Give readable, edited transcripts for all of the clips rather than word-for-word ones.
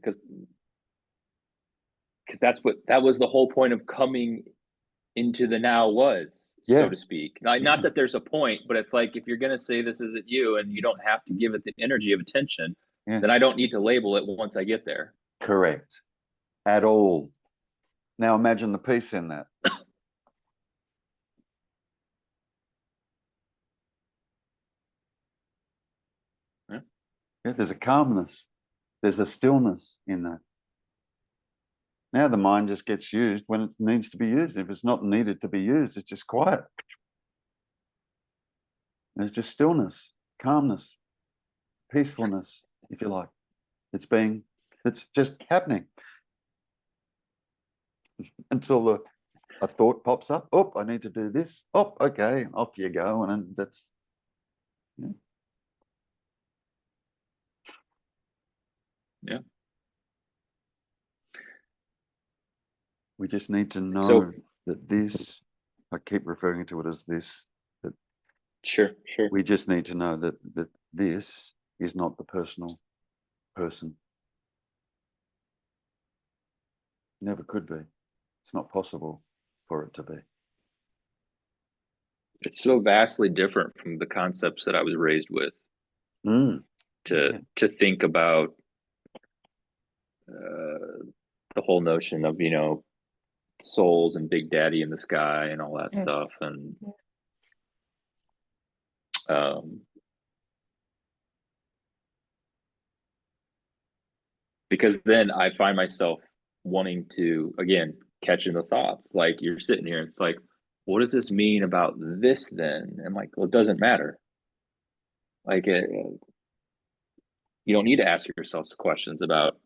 because that was the whole point of coming into the now was, so to speak. Not that there's a point, but it's like, if you're going to say this isn't you and you don't have to give it the energy of attention, then I don't need to label it once I get there. Correct. At all. Now imagine the peace in that. There's a calmness. There's a stillness in that. Now the mind just gets used when it needs to be used. If it's not needed to be used, it's just quiet. There's just stillness, calmness, peacefulness, if you like. It's just happening. Until a thought pops up. Oh, I need to do this. Oh, okay, off you go. And then that's... Yeah. We just need to know that this, I keep referring to it as this, that sure. We just need to know that this is not the personal person. Never could be. It's not possible for it to be. It's so vastly different from the concepts that I was raised with. To think about the whole notion of, souls and Big Daddy in the sky and all that stuff. And because then I find myself wanting to, again, catching the thoughts. Like, you're sitting here, it's like, what does this mean about this then? I'm like, well, it doesn't matter. Like, you don't need to ask yourself questions about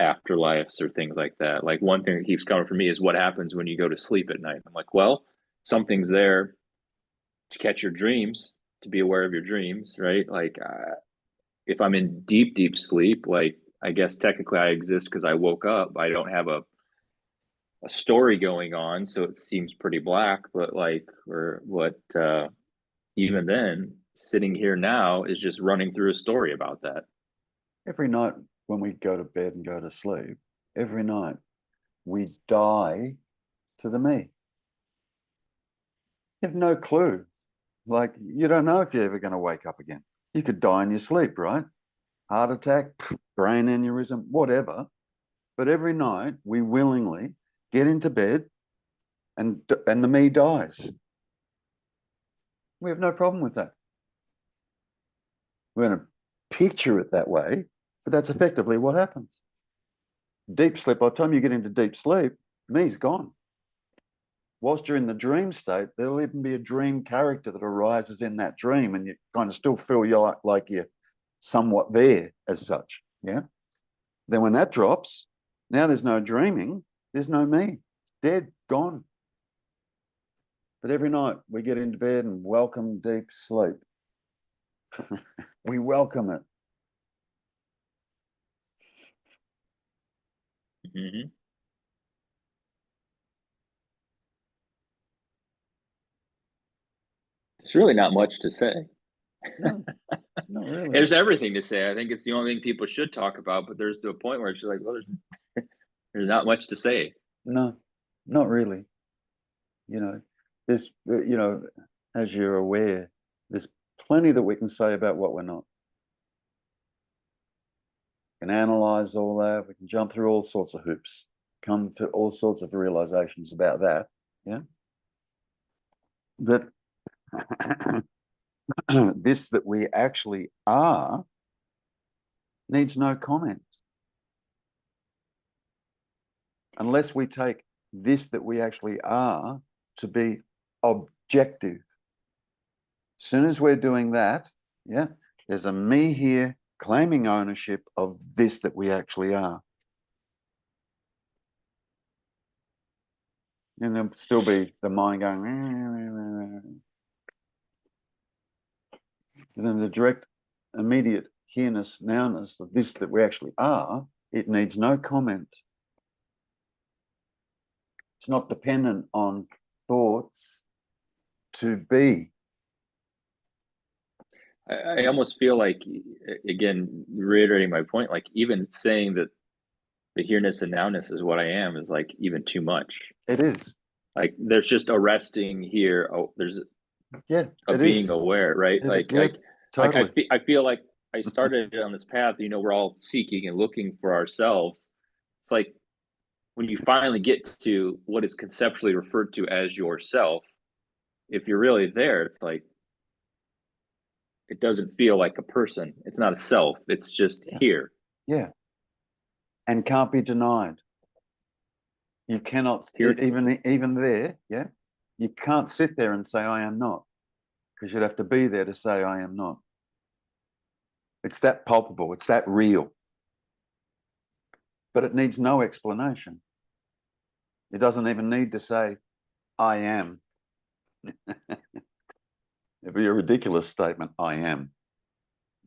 afterlives or things like that. Like, one thing that keeps coming for me is what happens when you go to sleep at night. I'm like, well, something's there to catch your dreams, to be aware of your dreams, right? Like, if I'm in deep sleep, like, I guess technically I exist because I woke up. I don't have a story going on, so it seems pretty black, but like, or what, even then, sitting here now is just running through a story about that. Every night when we go to bed and go to sleep, every night we die to the me. You have no clue. Like, you don't know if you're ever going to wake up again. You could die in your sleep, right? Heart attack, brain aneurysm, whatever. But every night we willingly get into bed and the me dies. We have no problem with that. We're going to picture it that way, but that's effectively what happens. Deep sleep, by the time you get into deep sleep, me's gone. Whilst you're in the dream state, there'll even be a dream character that arises in that dream, and you kind of still feel like you're somewhat there as such. Yeah. Then when that drops, now there's no dreaming, there's no me. It's dead, gone. But every night we get into bed and welcome deep sleep. We welcome it. Mm-hmm. There's really not much to say. No, not really. There's everything to say. I think it's the only thing people should talk about, but there's to a point where it's like, well, there's not much to say. No, not really. There's, as you're aware, there's plenty that we can say about what we're not. We can analyze all that. We can jump through all sorts of hoops, come to all sorts of realizations about that. Yeah. But this that we actually are needs no comment. Unless we take this that we actually are to be objective. As soon as we're doing that, yeah, there's a me here claiming ownership of this that we actually are. And there'll still be the mind going, and then the direct, immediate here-ness, nowness of this that we actually are, it needs no comment. It's not dependent on thoughts to be. I almost feel like again, reiterating my point, like even saying that the here-ness and now-ness is what I am is like even too much. It is. Like there's just a resting here. Oh, there's Yeah, a it being is. aware, right? Yeah, totally. I feel like I started on this path, we're all seeking and looking for ourselves. It's like when you finally get to what is conceptually referred to as yourself, if you're really there, it's like it doesn't feel like a person. It's not a self. It's just here. Yeah. And can't be denied. You cannot Here. even there, yeah. You can't sit there and say I am not, because you'd have to be there to say I am not. It's that palpable, it's that real. But it needs no explanation. It doesn't even need to say I am. It'd be a ridiculous statement, I am.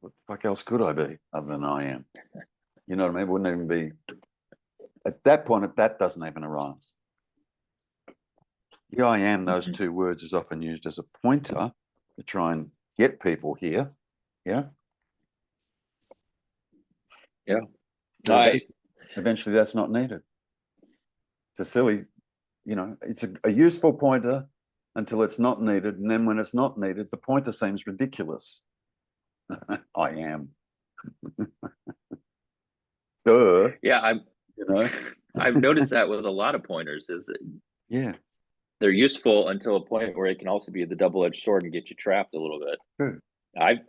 What the fuck else could I be other than I am? You know what I mean? It wouldn't even be, at that point, that doesn't even arise. The I am, those two words, is often used as a pointer to try and get people here. Yeah. Yeah. Eventually that's not needed. It's a silly, it's a useful pointer until it's not needed. And then when it's not needed, the pointer seems ridiculous. I am. Duh. Yeah, I've noticed that with a lot of pointers is yeah, they're useful until a point where it can also be the double-edged sword and get you trapped a little bit. true.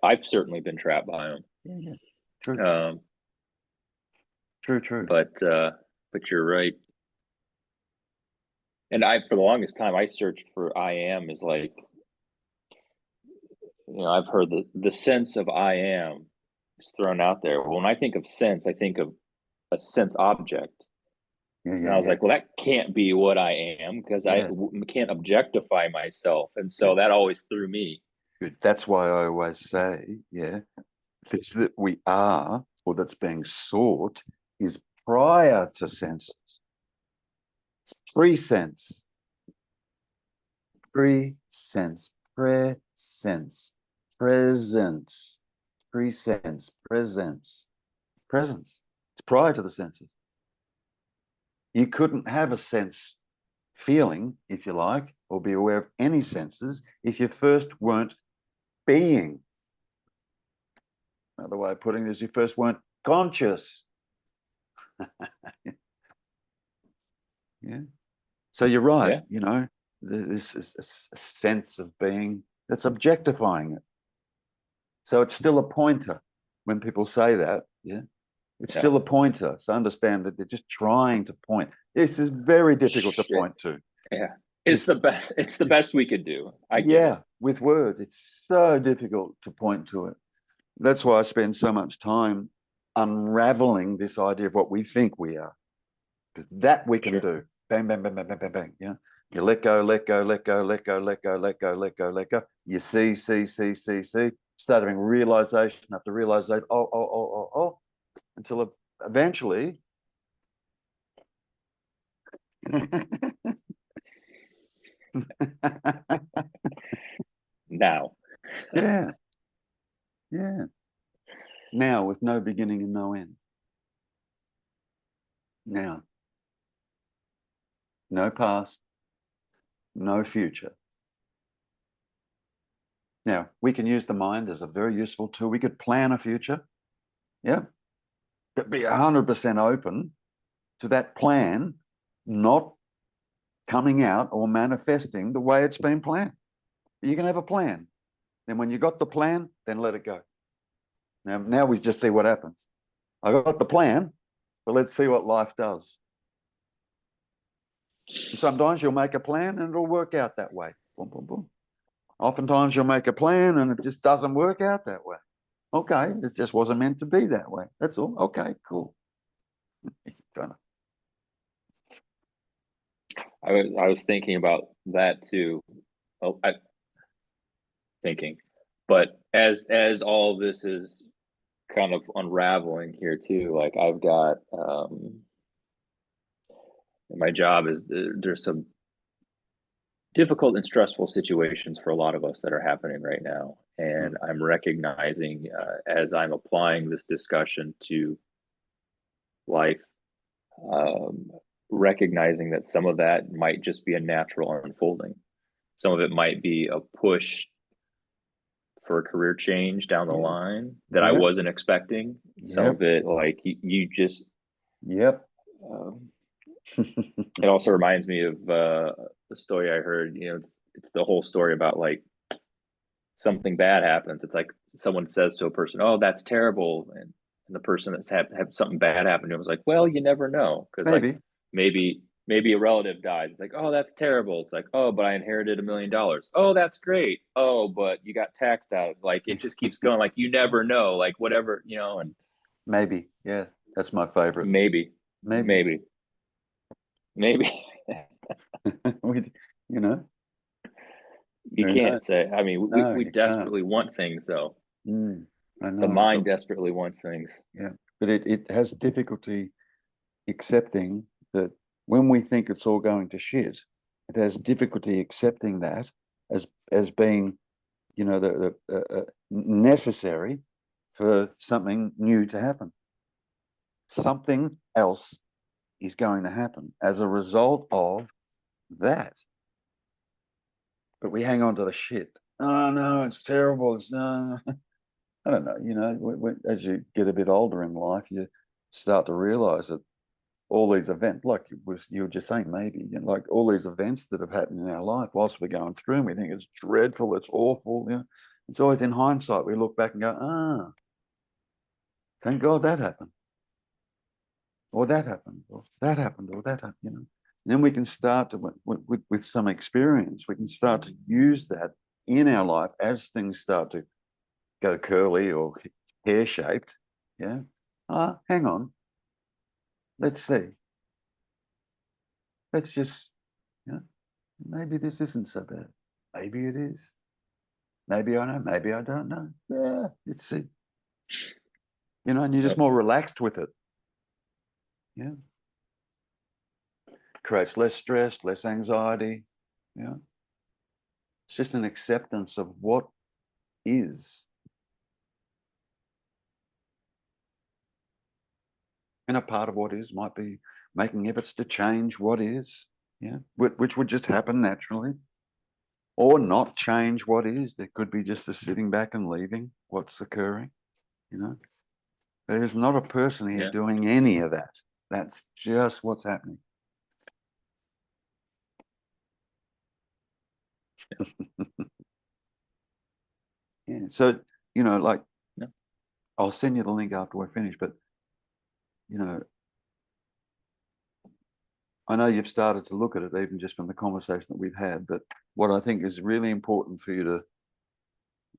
I've certainly been trapped by them. Yeah. True. True. But you're right. And for the longest time, I searched for I am as like, I've heard the sense of I am is thrown out there. When I think of sense, I think of a sense object. And I was like, well, that can't be what I am because I can't objectify myself. And so that always threw me. Good. That's why I always say, this that we are, or that's being sought, is prior to senses. It's pre-sense. Pre-sense. Presence. Presence. Pre-sense. Presence. Presence. It's prior to the senses. You couldn't have a sense feeling, if you like, or be aware of any senses if you first weren't being. Another way of putting it is you first weren't conscious. Yeah. So you're right, this is a sense of being that's objectifying it. So it's still a pointer when people say that, It's still a pointer. So understand that they're just trying to point. This is very difficult to point to. Yeah. It's the best we could do. With words, it's so difficult to point to it. That's why I spend so much time unraveling this idea of what we think we are. Because that we can do. Bang, bang, bang, bang, bang, bang, bang. Yeah. You let go, let go, let go, let go, let go, let go, let go, let go. You see. Start having realization after realization. Oh. Until eventually. Now. Yeah. Now with no beginning and no end. Now. No past, no future. Now, we can use the mind as a very useful tool. We could plan a future. Yeah. But be 100% open to that plan not coming out or manifesting the way it's been planned. You can have a plan. Then when you got the plan, then let it go. Now we just see what happens. I got the plan, but let's see what life does. Sometimes you'll make a plan and it'll work out that way. Boom, boom, boom. Oftentimes you'll make a plan and it just doesn't work out that way. Okay, it just wasn't meant to be that way. That's all. Okay, cool. I was thinking about that too. But as all of this is kind of unraveling here too, like I've got my job is there's some difficult and stressful situations for a lot of us that are happening right now. And I'm recognizing as I'm applying this discussion to life, um, recognizing that some of that might just be a natural unfolding. Some of it might be a push for a career change down the line that I wasn't expecting. Some of it, like you just, um, it also reminds me of the story I heard. You know, it's the whole story about like something bad happens. It's like someone says to a person, "Oh, that's terrible," and the person that's had something bad happen to him was like, "Well, you never know, because like Maybe. maybe a relative dies. It's like, oh, that's terrible. It's like, oh, but I inherited $1 million. Oh, that's great. Oh, but you got taxed out. Like it just keeps going. Like you never know. Like whatever, you know, and Maybe. Yeah. That's my favorite. maybe, Maybe. maybe, maybe. we, you know, You who can't knows? say. I mean, No, we you can't. desperately want things, though. I The know. mind desperately wants things. Yeah. But it has difficulty accepting that when we think it's all going to shit, it has difficulty accepting that as being, you know, the necessary for something new to happen. Something else is going to happen as a result of that. But we hang on to the shit. Oh no, it's terrible. It's I don't know. You know, as you get a bit older in life, you start to realize that all these events, like you were just saying, maybe, you know, like all these events that have happened in our life whilst we're going through them, we think it's dreadful, it's awful. You know, it's always in hindsight we look back and go, thank God that happened, or that happened, or that happened, or that happened. You know, and then we can start to, with some experience, we can start to use that in our life as things start to go curly or hair shaped. Yeah. Hang on. Let's see. Let's just, you know, maybe this isn't so bad. Maybe it is. Maybe I know. Maybe I don't know. Yeah, let's see. You know, and you're just more relaxed with it. Yeah. Creates less stress, less anxiety. Yeah. It's just an acceptance of what is. And a part of what is might be making efforts to change what is. Yeah. Which would just happen naturally. Or not change what is. There could be just a sitting back and leaving what's occurring, you know. There's not a person here doing any of that. That's just what's happening. Yeah. So, you know, like, I'll send you the link after we're finished, but, you know, I know you've started to look at it even just from the conversation that we've had, but what I think is really important for you to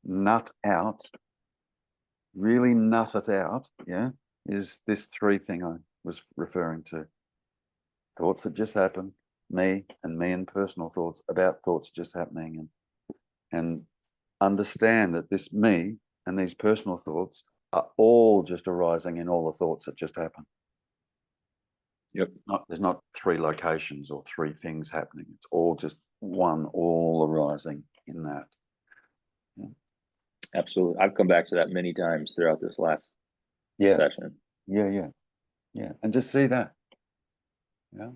nut out, really nut it out, yeah, is this 3 thing I was referring to. Thoughts that just happen, me and personal thoughts about thoughts just happening, and understand that this me and these personal thoughts are all just arising in all the thoughts that just happen. Yep. There's not 3 locations or 3 things happening. It's all just one, all arising in that. Yeah. Absolutely. I've come back to that many times throughout this last session. Yeah. And just see that. Yeah.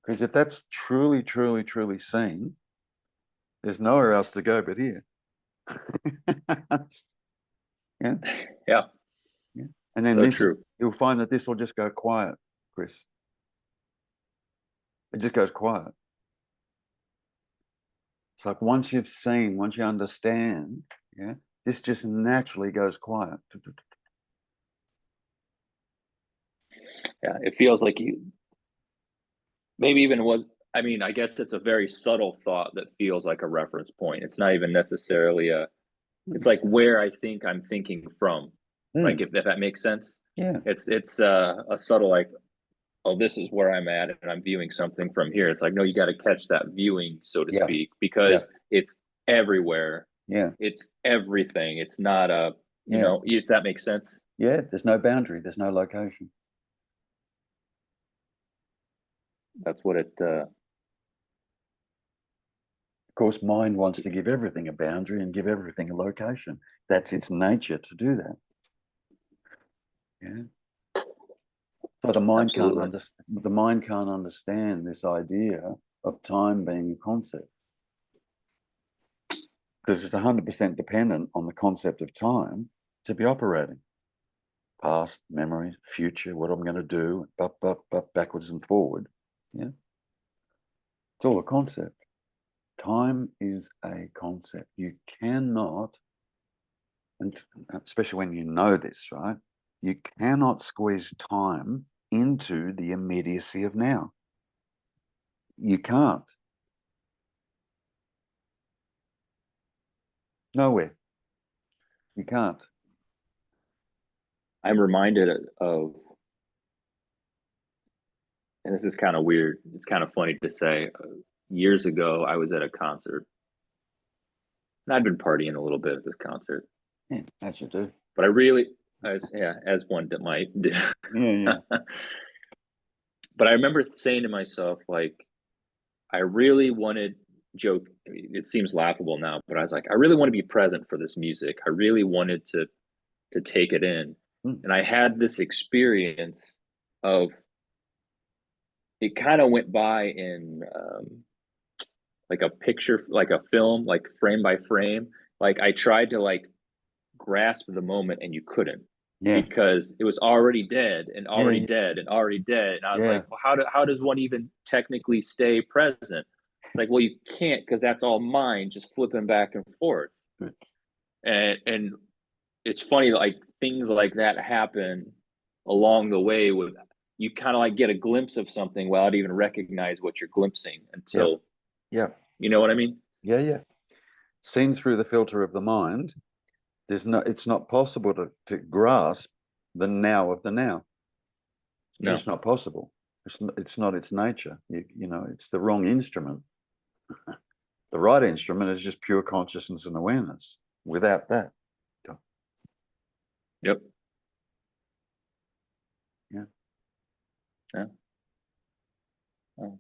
Because if that's truly, truly, truly seen, there's nowhere else to go but here. Yeah. Yeah. And then so true. You'll find that this will just go quiet, Chris. It just goes quiet. It's like once you've seen, once you understand, yeah, this just naturally goes quiet. Yeah, it feels like you maybe even was. I mean, I guess it's a very subtle thought that feels like a reference point. It's not even necessarily it's like where I think I'm thinking from. Like if that makes sense. Yeah. It's a subtle like, oh, this is where I'm at and I'm viewing something from here. It's like, no, you got to catch that viewing, so to speak, because it's everywhere. Yeah. It's everything. It's not you know, if that makes sense. Yeah. There's no boundary. There's no location. That's what it course, mind wants to give everything a boundary and give everything a location. That's its nature to do that. Yeah. So the mind can't understand this idea of time being a concept, because it's 100% dependent on the concept of time to be operating. Past, memories, future, what I'm going to do, backwards and forward. Yeah. It's all a concept. Time is a concept. You cannot, and especially when you know this, right? You cannot squeeze time into the immediacy of now. You can't. Nowhere. You can't. I'm reminded of, and this is kind of weird, it's kind of funny to say, years ago, I was at a concert. And I'd been partying a little bit at this concert. Yeah, as you do. But I really, as one that might do. Yeah. But I remember saying to myself, like, I really wanted, it seems laughable now, but I was like, I really want to be present for this music. I really wanted to take it in. And I had this experience of, it kind of went by in like a picture, like a film, like frame by frame. Like I tried to like grasp the moment and you couldn't, because it was already dead and already dead and already dead. And I was like, well, how does one even technically stay present? Like, well, you can't, because that's all mind just flipping back and forth. And it's funny, like things like that happen along the way with, you kind of like get a glimpse of something without even recognize what you're glimpsing until, you know what I mean? Yeah. Seen through the filter of the mind, it's not possible to grasp the now of the now. No. It's not possible. It's not its nature. You know, it's the wrong instrument. The right instrument is just pure consciousness and awareness. Without that. Yep. Yeah. Oh.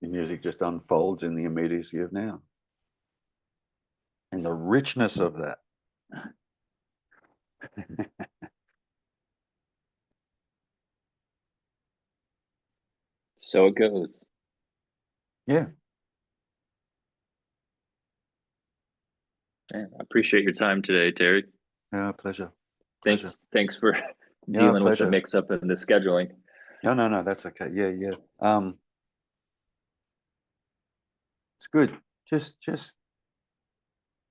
The music just unfolds in the immediacy of now. And the richness of that. So it goes. Yeah. I appreciate your time today, Terry. Yeah, pleasure. Thanks for dealing with the mix up in the scheduling. No, that's okay. Yeah. It's good. Just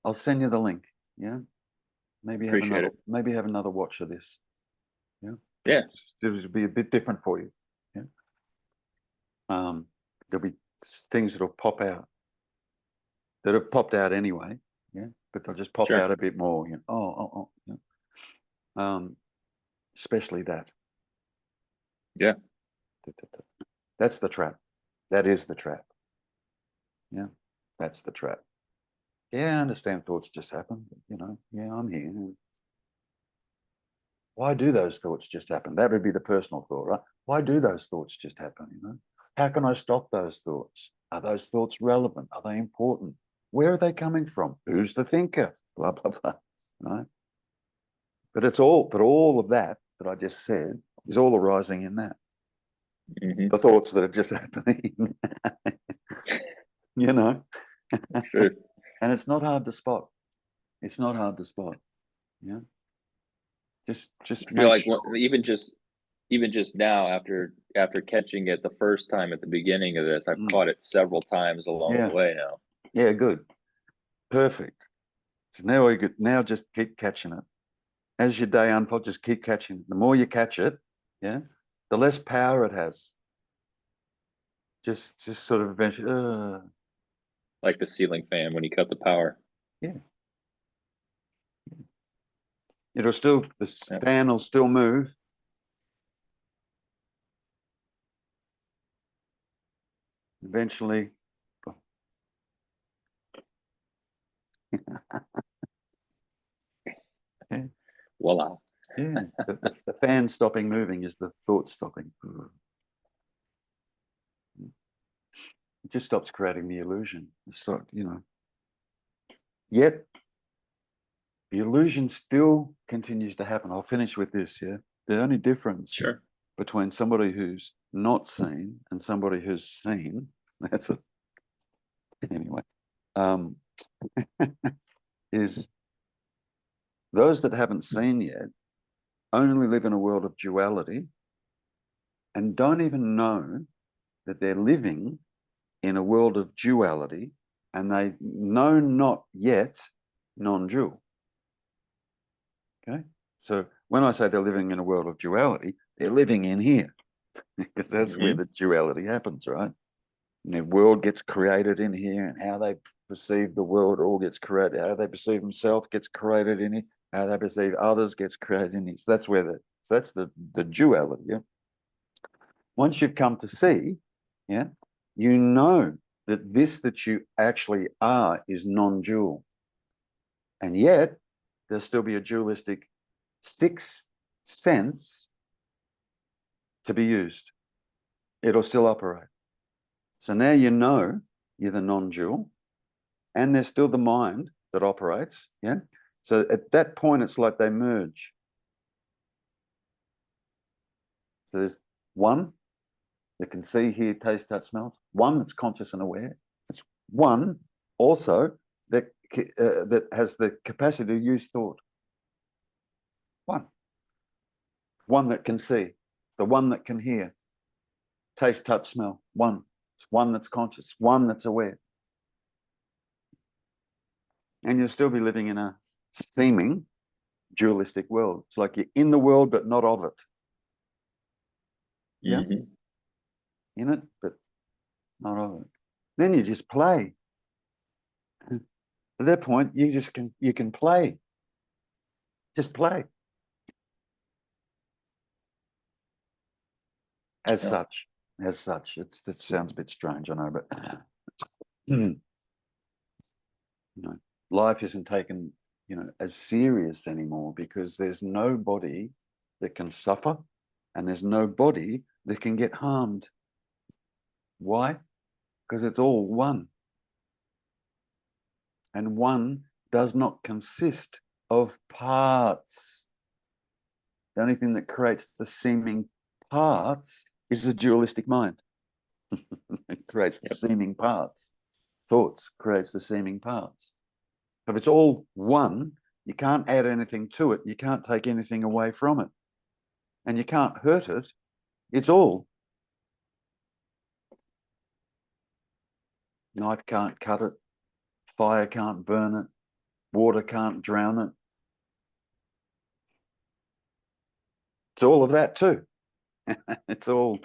I'll send you the link. Yeah. Maybe have another watch of this. Yeah. Yeah. It'll be a bit different for you. Yeah. There'll be things that'll pop out that have popped out anyway. Yeah. But they'll just pop out a bit more. You know? Yeah. Especially that. Yeah. That's the trap. That is the trap. Yeah. That's the trap. Yeah, I understand thoughts just happen. But, you know, yeah, I'm here. Why do those thoughts just happen? That would be the personal thought, right? Why do those thoughts just happen? You know, how can I stop those thoughts? Are those thoughts relevant? Are they important? Where are they coming from? Who's the thinker? Blah blah blah. Right? But all of that I just said is all arising in that. Mm-hmm. The thoughts that are just happening. You know. Sure. And it's not hard to spot. It's not hard to spot. Yeah. Just I feel like even just now, after catching it the first time at the beginning of this, I've caught it several times along the way now. Yeah, good. Perfect. So now just keep catching it. As your day unfolds, just keep catching it. The more you catch it, yeah, the less power it has. Just sort of eventually like the ceiling fan when you cut the power. Yeah. It'll still, the fan will still move. Eventually. Yeah. Voila. Yeah. The fan stopping moving is the thought stopping. It just stops creating the illusion. It's not, you know, Yet the illusion still continues to happen. I'll finish with this, yeah? The only difference Sure. between somebody who's not seen and somebody who's seen, that's it. Anyway, is those that haven't seen yet only live in a world of duality and don't even know that they're living in a world of duality, and they know not yet non-dual. Okay? So when I say they're living in a world of duality, they're living in here because that's where the duality happens, right? And their world gets created in here, and how they perceive the world all gets created. How they perceive themselves gets created in here. How they perceive others gets created in here. So that's where that's the duality. Yeah. Once you've come to see, yeah, you know that this that you actually are is non-dual, and yet there'll still be a dualistic sixth sense to be used. It'll still operate. So now you know you're the non-dual, and there's still the mind that operates. Yeah. So at that point, it's like they merge. So there's one that can see, hear, taste, touch, smell. One that's conscious and aware. It's one also that has the capacity to use thought. One that can see, the one that can hear, taste, touch, smell. One. It's one that's conscious, one that's aware. And you'll still be living in a seeming dualistic world. It's like you're in the world, but not of it. Yeah. In it, but not of it. Then you just play. At that point, you can play. Just play. As such. That sounds a bit strange, I know, but you know, life isn't taken, as serious anymore because there's nobody that can suffer and there's nobody that can get harmed. Why? Because it's all one. And one does not consist of parts. The only thing that creates the seeming parts is the dualistic mind. It creates the seeming parts. Thoughts creates the seeming parts. If it's all one, you can't add anything to it. You can't take anything away from it. And you can't hurt it. It's all. Knife can't cut it. Fire can't burn it. Water can't drown it. It's all of that too. It's all,